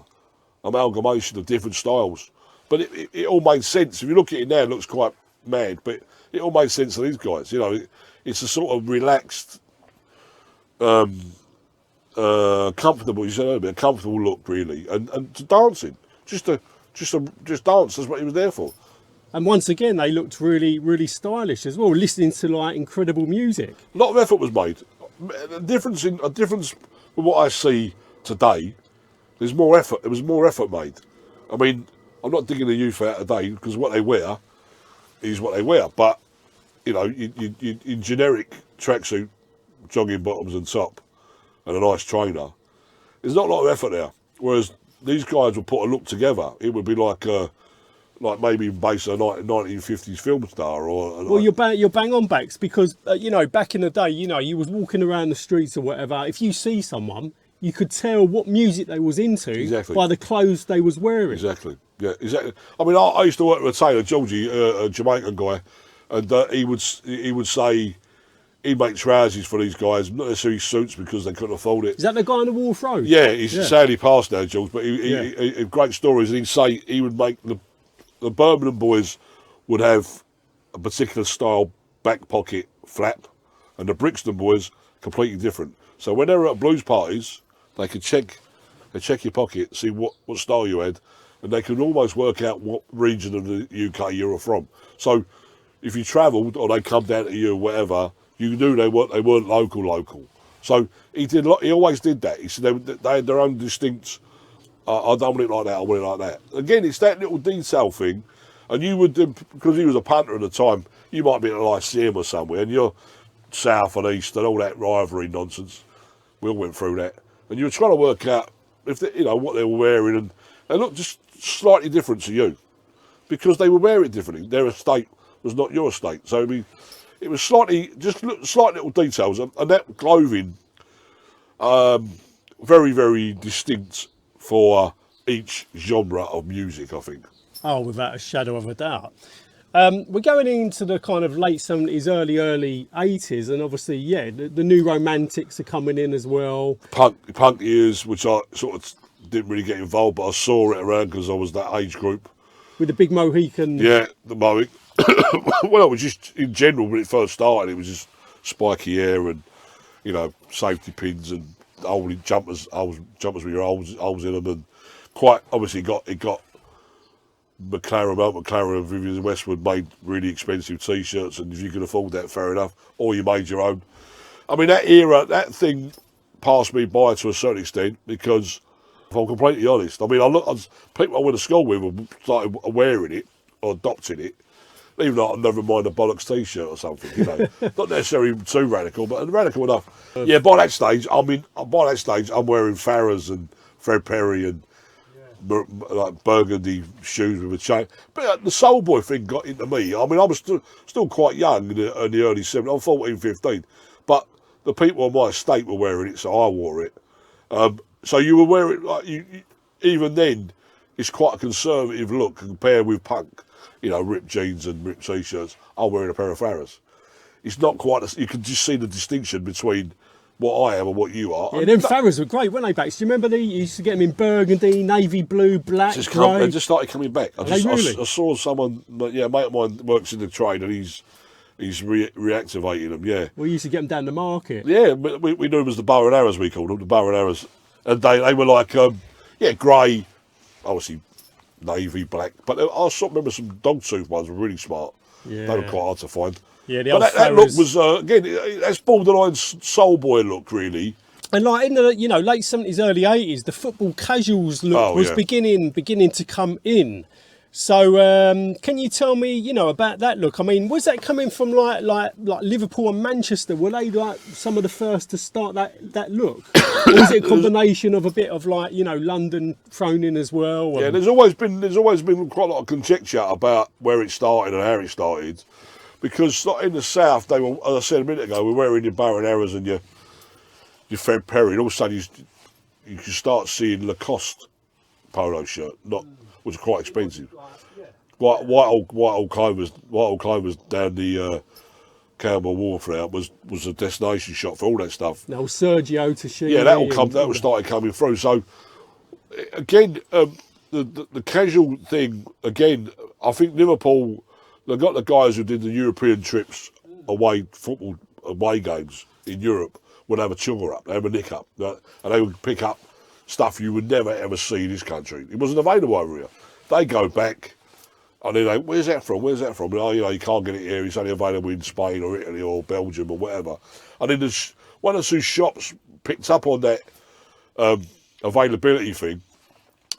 amalgamation of different styles. But it all made sense. If you look at it now, it looks quite mad, but it all made sense to these guys. You know, it's a sort of relaxed, comfortable. You said earlier, a comfortable look, really, and to dancing, just dance. That's what he was there for. And once again, they looked really, really stylish as well, listening to like incredible music. A lot of effort was made. A difference with what I see today. There's more effort. There was more effort made. I mean, I'm not digging the youth out today because what they wear is what they wear. But you know, you in generic tracksuit, jogging bottoms and top, and a nice trainer, there's not a lot of effort there. Whereas these guys would put a look together. It would be like maybe based on a 1950s film star or. Well, you're bang on, Bax, because you know, back in the day, you know, you was walking around the streets or whatever. If you see someone, you could tell what music they was into by the clothes they was wearing. Exactly. Yeah, exactly. I mean, I used to work with a tailor, Georgie, a Jamaican guy, and he would say he'd make trousers for these guys, not necessarily suits because they couldn't afford it. Is that the guy on the Wharf Road? Yeah, he's sadly passed now, George, but he great stories. And he'd say he would make the Birmingham boys would have a particular style back pocket flap, and the Brixton boys completely different. So when they were at blues parties, they could check your pocket, see what style you had, and they could almost work out what region of the UK you were from. So if you travelled or they come down to you or whatever, you knew they weren't local. So he always did that. He said they had their own distinct. I don't want it like that. I want it like that. Again, it's that little detail thing, and you would, because he was a punter at the time. You might be at a Lyceum or somewhere, and you're south and east and all that rivalry nonsense. We all went through that, and you were trying to work out if what they were wearing, and they looked just slightly different to you because they were wearing it differently. Their estate was not your estate, so it was slight little details, and that clothing, very, very distinct for each genre of music, I think. Oh, without a shadow of a doubt. We're going into the kind of late 70s, early 80s, and obviously, yeah, the new romantics are coming in as well. Punk years, which I sort of didn't really get involved, but I saw it around because I was that age group. With the big Mohican. Yeah, the Mohican. Well, it was just, in general, when it first started, it was just spiky hair and, you know, safety pins and old jumpers with your holes in them, and quite obviously it got McLaren and Vivian Westwood made really expensive T-shirts, and if you could afford that, fair enough, or you made your own. I mean, that era, that thing passed me by to a certain extent because, if I'm completely honest, I mean, people I went to school with started wearing it or adopting it, even though I never mind a bollocks T-shirt or something, you know, not necessarily too radical, but radical enough. Yeah, by that stage, I'm wearing Farrah's and Fred Perry and like burgundy shoes with a chain. But the soul boy thing got into me. I mean, I was still quite young in the early 70s. I'm 14, 15. But the people on my estate were wearing it, so I wore it. So you were wearing, like, even then, it's quite a conservative look compared with punk. You know, ripped jeans and ripped T-shirts. I'm wearing a pair of Farrah's. It's not quite, you can just see the distinction between what I am and what you are. Yeah, them Farahs were great, weren't they, Bax? Do you remember you used to get them in burgundy, navy blue, black, grey? They just started coming back. I saw someone, a mate of mine works in the trade, and he's reactivating them, yeah. We used to get them down the market. Yeah, we knew them as the bow and arrows, we called them, the bow and arrows. And they were like, grey, obviously navy, black. But I sort of remember some dogtooth ones were really smart. Yeah. They were quite hard to find. Yeah, but that look was, again, that's borderline soul boy look, really. And like in the late 70s, early 80s, the football casuals look was beginning to come in. So can you tell me, about that look? I mean, was that coming from like Liverpool and Manchester? Were they like some of the first to start that look? Or was it a combination of a bit of like, London thrown in as well? Yeah, there's always been quite a lot of conjecture about where it started and how it started. Because in the south, they were, as I said a minute ago, we're wearing your bow and arrows and your Fred Perry, and all of a sudden you can start seeing Lacoste polo shirt, which are quite expensive. White old clovers down the Campbell Wharf route was a destination shop for all that stuff. Now Sergio Tacchini. Yeah, that started coming through. So again, the casual thing again. I think Liverpool. They got the guys who did the European trips football away games in Europe would have a chunga up, they have a nick up, and they would pick up stuff you would never ever see in this country. It wasn't available over here. They go back, and they're like, where's that from? Where's that from? And, you can't get it here. It's only available in Spain or Italy or Belgium or whatever. And then one or two shops picked up on that availability thing,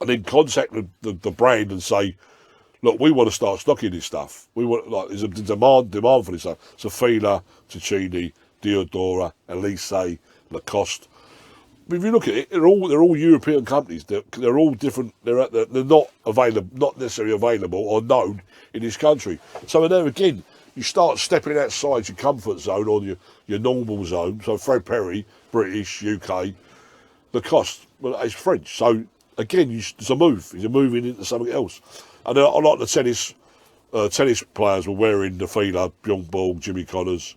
and then contacted the brand and say, look, we want to start stocking this stuff. We want there's a demand for this stuff. So Fila, Tacchini, Diodora, Ellesse, Lacoste. If you look at it, they're all European companies. They're all different. They're not available, not necessarily available or known in this country. So there again, you start stepping outside your comfort zone or your normal zone. So Fred Perry, British, UK, Lacoste, well, it's French. So again, it's a move. You're moving into something else. And a lot of the tennis players were wearing the Fila, Bjorn Borg, Jimmy Connors.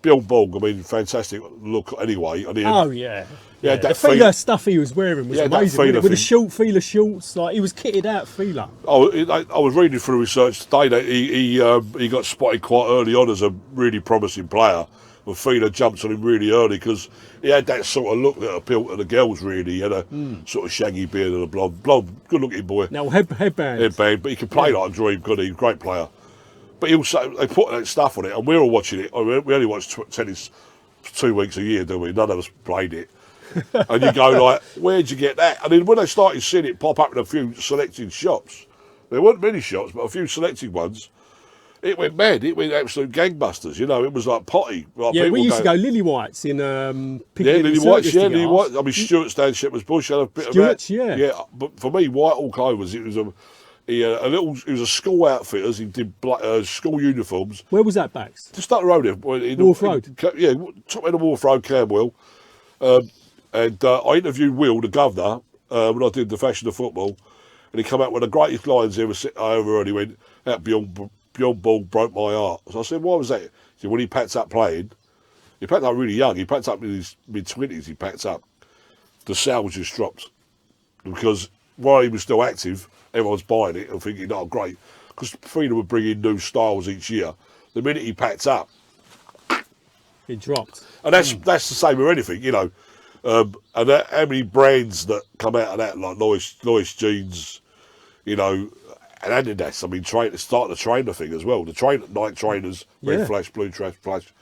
Bjorn Borg, I mean, fantastic look anyway. And the Fila stuff he was wearing was amazing. With the short Fila shorts, like he was kitted out Fila. I was reading through research today that he got spotted quite early on as a really promising player. But Fila jumped on him really early because he had that sort of look that appealed to the girls, really. He had a sort of shaggy beard and a blonde, good-looking boy. Now, headband. But he could play like a dream, couldn't he? Great player. But they put that stuff on it, and we're all watching it. We only watch tennis 2 weeks a year, don't we? None of us played it. And you go like, where'd you get that? And then when they started seeing it pop up in a few selected shops, there weren't many shops, but a few selected ones, it went mad. It went absolute gangbusters. It was like potty. Like we used to go Lily Whites in Lily Whites. Lily Whites. I mean, Stuart's down Shepherd's Bush had a bit Stuart's, of that. Yeah, but for me, Whitehall Clovers, it was it was a school outfitters. He did school uniforms. Where was that, Bax? Just up the road there. Wharf Road. Top end of Wharf Road, Camberwell. And I interviewed Will, the governor, when I did the Fashion of Football, and he came out with the greatest lines ever heard. He went, "That Bjorn Ball broke my heart." So I said, "Why was that?" He said, "When he packed up playing, he packed up really young. He packed up in his mid-20s. He packed up. The sales just dropped because while he was still active, everyone's buying it and thinking, oh, great, because Fila would bring in new styles each year. The minute he packed up, it dropped. And that's the same with anything, and how many brands that come out of that, like Lois Jeans, and Adidas. I mean, start the trainer thing as well. The Nike trainers, red flash, blue flash.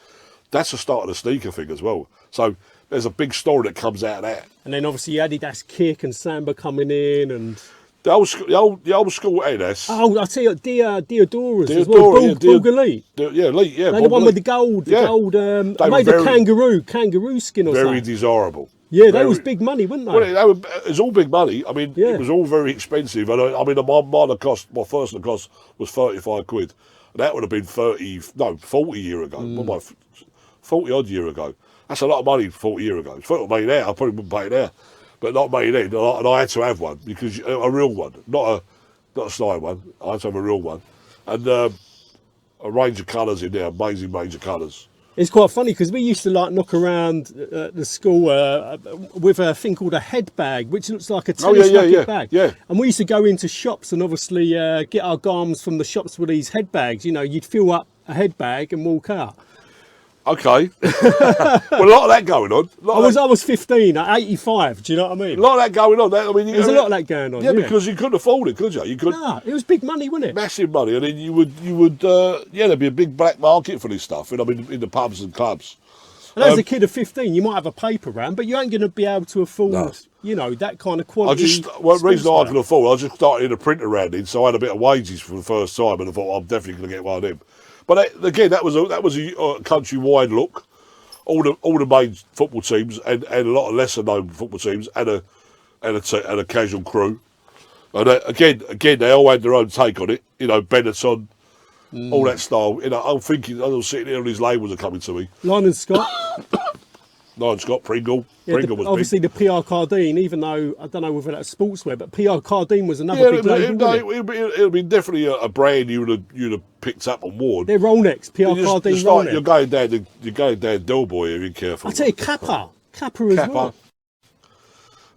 That's the start of the sneaker thing as well. So there's a big story that comes out of that. And then obviously Adidas Kick and Samba coming in and the old school Adidas. Oh, I tell you, Diodoras as well. Bulg Elite. Elite. Yeah, the one with the gold. The gold. I made the kangaroo skin or something. Very desirable. Yeah, they was big money, weren't they? Well, it was all big money. I mean, it was all very expensive. And I mean, my first Lacoste was 35 quid. And that would have been 40 year ago. 40 odd year ago. That's a lot of money 40 years ago. If it were made now, I probably wouldn't pay it now. But not made then. And I had to have one, because a real one, not a slide one. I had to have a real one. And a range of colours in there, amazing range of colours. It's quite funny because we used to like knock around the school with a thing called a head bag, which looks like a telescopic bag. Yeah. And we used to go into shops and obviously get our garms from the shops with these head bags. You know, you'd fill up a head bag and walk out. Okay. Well, a lot of that going on. I was 15 at 85. Do you know what I mean? A lot of that going on. There's a lot of that going on. Yeah, because you couldn't afford it, could you? Nah, it was big money, wasn't it? Massive money, and then you would there'd be a big black market for this stuff. In the pubs and clubs. And as a kid of 15, you might have a paper round, but you ain't going to be able to afford, you know, that kind of quality. The reason I can afford, I just started in a printer rounding, so I had a bit of wages for the first time, and I thought I'm definitely going to get one of them. But again, that was a countrywide look. All the main football teams and a lot of lesser known football teams and a casual crew. And again, they all had their own take on it. You know, Benetton, all that style. You know, I'm was sitting here and these labels are coming to me. Lyle Scott. Lyle Scott, Pringle. Yeah, Pringle was obviously big. the PR Cardine, even though I don't know whether that's sportswear, but PR Cardine was another big label. It'd be definitely a brand you'd have picked up and worn. They're Rolex, PR Cardine Rolex. You're going down Delboy if you're careful. I tell you, Kappa as well.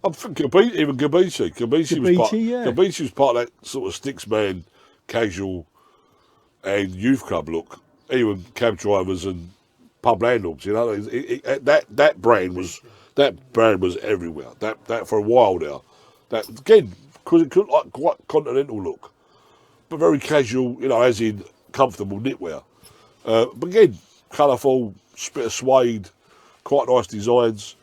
I'm thinking even Gabici. Gabici was part of that sort of Sticksman, casual, and youth club look. Even cab drivers and pub landlords, you know, that brand was everywhere. That for a while now. That again, because it could like quite continental look, but very casual, you know, as in comfortable knitwear. But again, colourful, bit of suede, quite nice designs.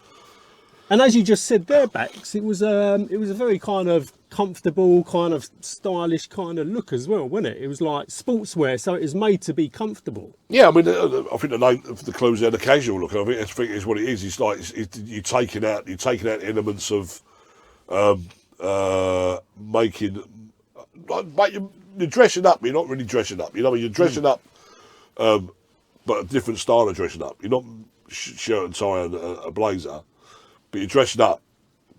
And as you just said there, Bax, it was a very kind of comfortable, kind of stylish kind of look as well, wasn't it? It was like sportswear, so it was made to be comfortable. Yeah, I mean, I think the name of the clues there, the casual look. I think it's what it is. It's like you're taking out elements of you're dressing up. You're not really dressing up. You know, you're dressing up, but a different style of dressing up. You're not shirt and tie and a blazer. But you're dressed up,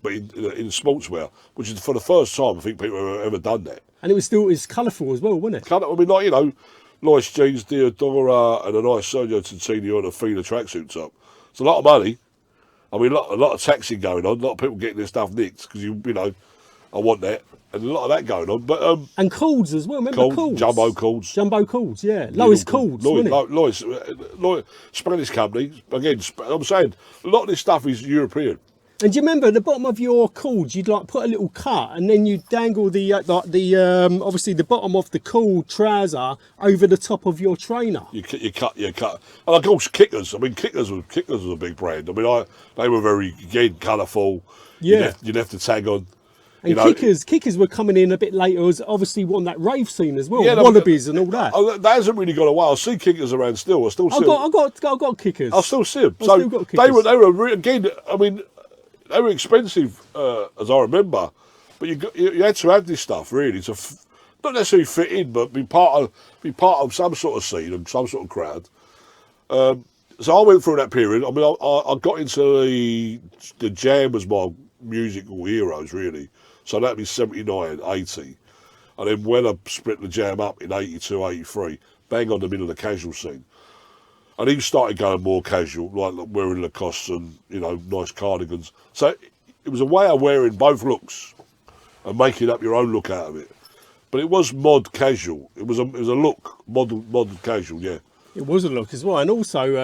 but in sportswear, which is for the first time I think people have ever done that. And it was colourful as well, wasn't it? I mean, like, you know, nice jeans, Diodora, and a nice Sergio Tacchini on a Fila tracksuit top. It's a lot of money. I mean, a lot of taxing going on. A lot of people getting their stuff nicked because you know, I want that, and a lot of that going on. But and cords as well. Remember cords? Jumbo cords, yeah. Lois Cords, wasn't it? Lois, Spanish company. Again, I'm saying a lot of this stuff is European. And do you remember at the bottom of your cords, you'd like put a little cut, and then you dangle the obviously the bottom of the cord trouser over the top of your trainer. You cut. And of course, Kickers. I mean, Kickers was a big brand. I mean, they were very again colourful. Yeah, you'd have to tag on. And Kickers were coming in a bit later, as obviously on that rave scene as well, Wallabies and all that. That hasn't really gone away. I see Kickers around still. I still see. I got Kickers. I still see them. Still got Kickers. They were again. I mean, they were expensive, as I remember, but you had to have this stuff really to not necessarily fit in, but be part of some sort of scene and some sort of crowd. So I went through that period. I mean, I got into the Jam was my musical heroes really. So that'd be 79, 80. And then when I split the Jam up in 82, 83, bang on the middle of the casual scene. And he started going more casual, like wearing Lacoste and, you know, nice cardigans. So it was a way of wearing both looks and making up your own look out of it. But it was mod casual. It was a look, mod casual, yeah. It was a look as well. And also,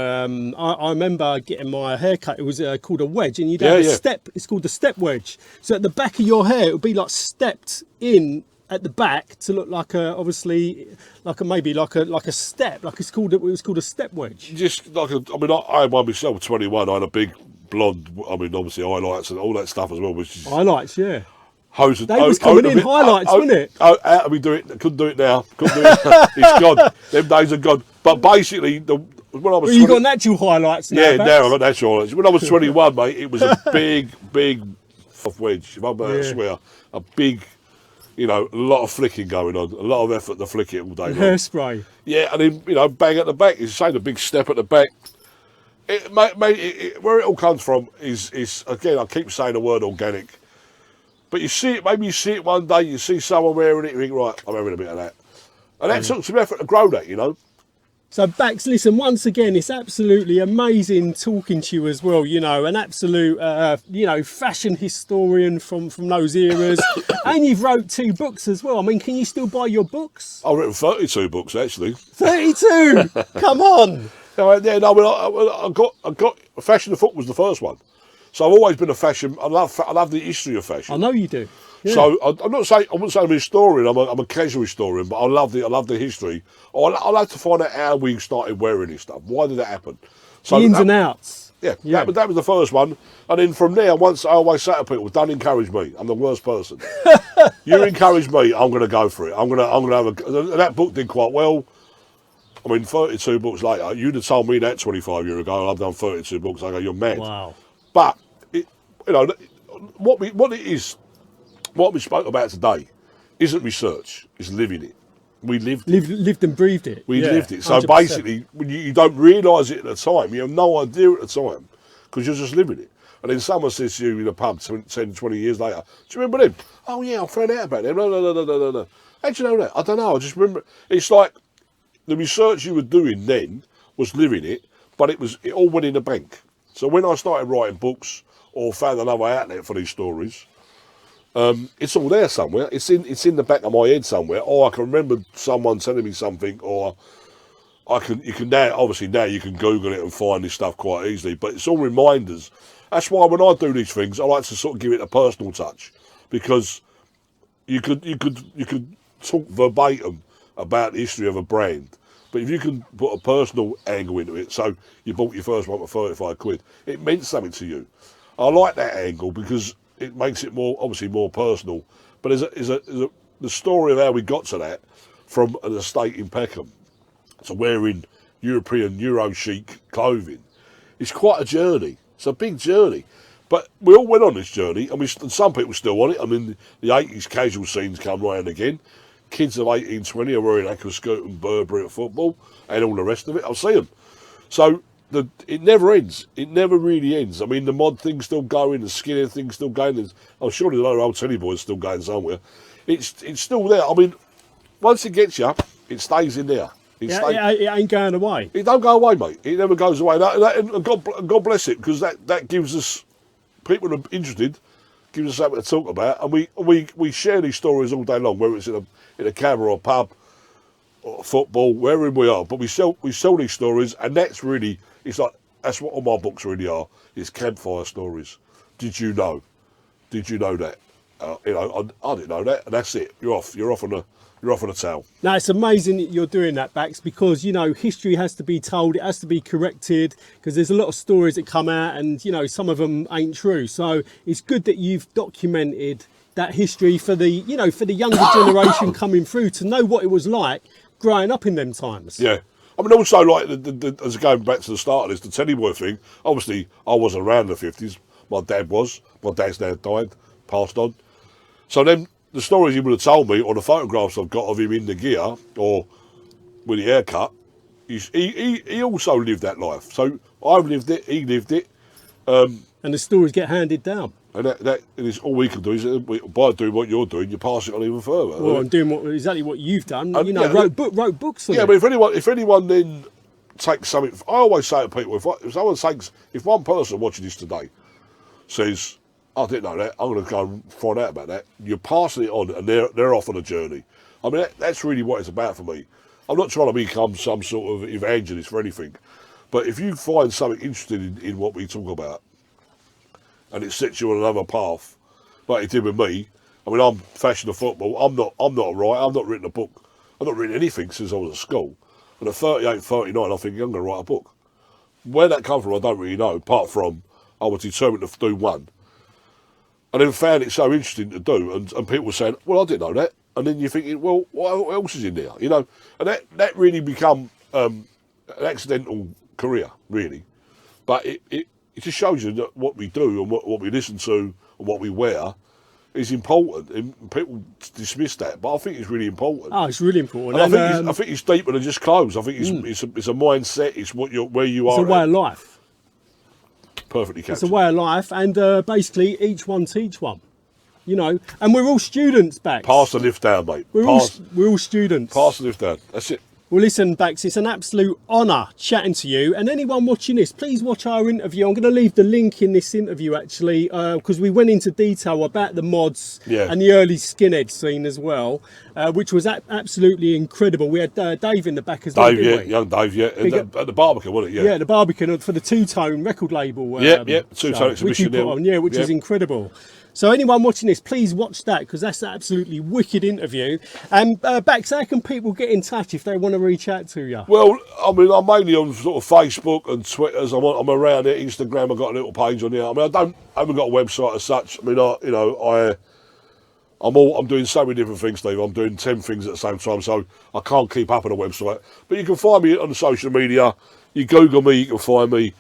I remember getting my hair cut. It was called a wedge, and you'd have a step. It's called the step wedge. So at the back of your hair, it would be like stepped in at the back to look like a step. Like it was called a step wedge. Just like I by myself, 21. I had a big blonde. I mean, obviously highlights and all that stuff as well. Which is highlights, yeah. Hose, they was coming in highlights, wasn't it? How we do it? Couldn't do it now. Couldn't do it. It's gone. Them days are gone. But basically, when I was you got natural highlights now. Yeah, now I got natural highlights. When I was 21, mate, it was a big wedge. If I'm I swear, a big, you know, a lot of flicking going on, a lot of effort to flick it all day long. Hairspray. Yeah, and then, you know, bang at the back. It's saying a big step at the back. Where it all comes from is again, I keep saying the word organic. But you see it, maybe you see it one day, you see someone wearing it, you think, right, I'm having a bit of that. And that took some effort to grow that, you know. So Bax, listen, once again, it's absolutely amazing talking to you as well, you know, an absolute, you know, fashion historian from those eras. And you've wrote 2 books as well. I mean, can you still buy your books? I've written 32 books, actually. 32? Come on. Yeah, no, I got Fashion of Foot was the first one. So I've always been a fashion, I love the history of fashion. I know you do. Yeah. So I wouldn't say I'm a historian. I'm a casual historian, but I love the history. I like to find out how we started wearing this stuff. Why did that happen? So the ins and outs. Yeah. That was the first one, and then from there, once I always say to people, "Don't encourage me. I'm the worst person. You encourage me, I'm going to go for it. I'm going to have a." That book did quite well. I mean, 32 books later, you'd have told me that 25 years ago, and I've done 32 books. I go, "You're mad." Wow. But you know what we spoke about today isn't research, it's living it. We lived and breathed it. We lived it. So 100%. basically, you don't realise it at the time. You have no idea at the time because you're just living it. And then someone says to you in a pub 10, 20 years later, do you remember them? Oh, yeah, I found out about them. No. How do you know that? I don't know. I just remember. It's like the research you were doing then was living it, but it all went in the bank. So when I started writing books or found another outlet for these stories, it's all there somewhere. It's in the back of my head somewhere. Or I can remember someone telling me something, or you can now you can Google it and find this stuff quite easily. But it's all reminders. That's why when I do these things, I like to sort of give it a personal touch, because you could talk verbatim about the history of a brand, but if you can put a personal angle into it, so you bought your first one for 35 quid, it meant something to you. I like that angle because it makes it obviously more personal. But the story of how we got to that, from an estate in Peckham to wearing European Euro chic clothing, it's quite a journey. It's a big journey. But we all went on this journey, and some people still on it. I mean, the 80s casual scenes come round again. Kids of 18, 20 are wearing Lacoste and Burberry at football, and all the rest of it. I'll see them. So it never ends. It never really ends. I mean, the mod thing's still going, the skinhead thing's still going. I'm sure the other old Teddy boy's still going somewhere. It's still there. I mean, once it gets you, it stays in there. It ain't going away. It don't go away, mate. It never goes away. And God bless it, because that gives us, people who are interested, gives us something to talk about, and we share these stories all day long, whether it's in a cab or a pub or football, wherever we are. But we sell these stories, and that's what all my books really are. It's campfire stories. Did you know? Did you know that? I didn't know that, and that's it. You're off on a towel. Now, it's amazing that you're doing that, Bax, because, you know, history has to be told, it has to be corrected, because there's a lot of stories that come out, and, you know, some of them ain't true. So it's good that you've documented that history for the younger generation coming through, to know what it was like growing up in them times. Yeah. I mean, also, like, as going back to the start of this, the Teddy boy thing, obviously, I wasn't around the 50s. My dad was. My dad's now died, passed on. So then, the stories he would have told me, or the photographs I've got of him in the gear, or with the haircut, he also lived that life. So I've lived it, he lived it. And the stories get handed down. And that is all we can do, is by doing what you're doing, you pass it on even further. Well, and doing exactly what you've done, wrote books on it. Yeah, but if anyone then takes something, I always say to people, if one person watching this today says, I didn't know that, I'm going to go and find out about that, you're passing it on, and they're off on a journey. I mean, that's really what it's about for me. I'm not trying to become some sort of evangelist for anything, but if you find something interesting in what we talk about, and it sets you on another path, like it did with me. I mean, I'm fashion of football. I'm not a writer. I've not written a book. I've not written anything since I was at school. And at 38, 39, I think I'm going to write a book. Where that come from, I don't really know, apart from I was determined to do one. And then found it so interesting to do, and people were saying, well, I didn't know that. And then you're thinking, well, what else is in there? You know, and that really become an accidental career, really. But it just shows you that what we do and what we listen to and what we wear is important. And people dismiss that, but I think it's really important. Oh, it's really important. And I think it's deeper than just clothes. I think it's a mindset. It's where you are. It's a way of life. Perfectly captured. It's a way of life, and basically each one teach one. You know, and we're all students, Bax. Pass the lift down, mate. We're all students. Pass the lift down. That's it. Well, listen, Bax, it's an absolute honour chatting to you. And anyone watching this, please watch our interview. I'm going to leave the link in this interview, actually, because we went into detail about the mods and the early skinhead scene as well, which was absolutely incredible. We had Dave in the back as well. Young Dave, at the Barbican, wasn't it? Yeah, the Barbican for the Two-Tone record label. Two-Tone exhibition. Which is incredible. So anyone watching this, please watch that, because that's an absolutely wicked interview. And Bax, how can people get in touch if they want to reach out to you? Well, I mean, I'm mainly on sort of Facebook and Twitters. I'm around it. Instagram, I've got a little page on there. I mean, I haven't got a website as such. I mean, I'm doing so many different things, Steve. I'm doing 10 things at the same time, so I can't keep up on a website. But you can find me on the social media. You Google me, you can find me.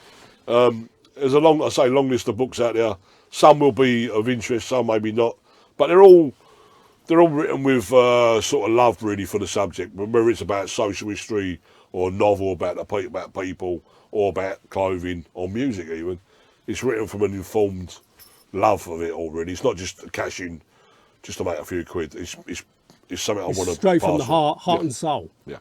There's a long list of books out there. Some will be of interest, some maybe not. But they're all written with sort of love, really, for the subject. Whether it's about social history or a novel about people or about clothing or music even, it's written from an informed love of it all, really. It's not just cashing just to make a few quid. It's something I want to straight from the heart and soul. Yeah.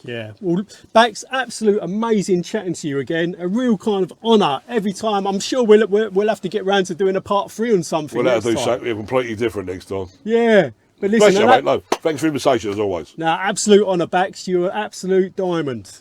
Yeah, well, Bax, absolute amazing chatting to you again. A real kind of honour every time. I'm sure we'll have to get round to doing a part 3 on something. We'll have to do something completely different next time. Yeah, but listen, mate. No, thanks for the invitation as always. No, absolute honour, Bax. You're an absolute diamond.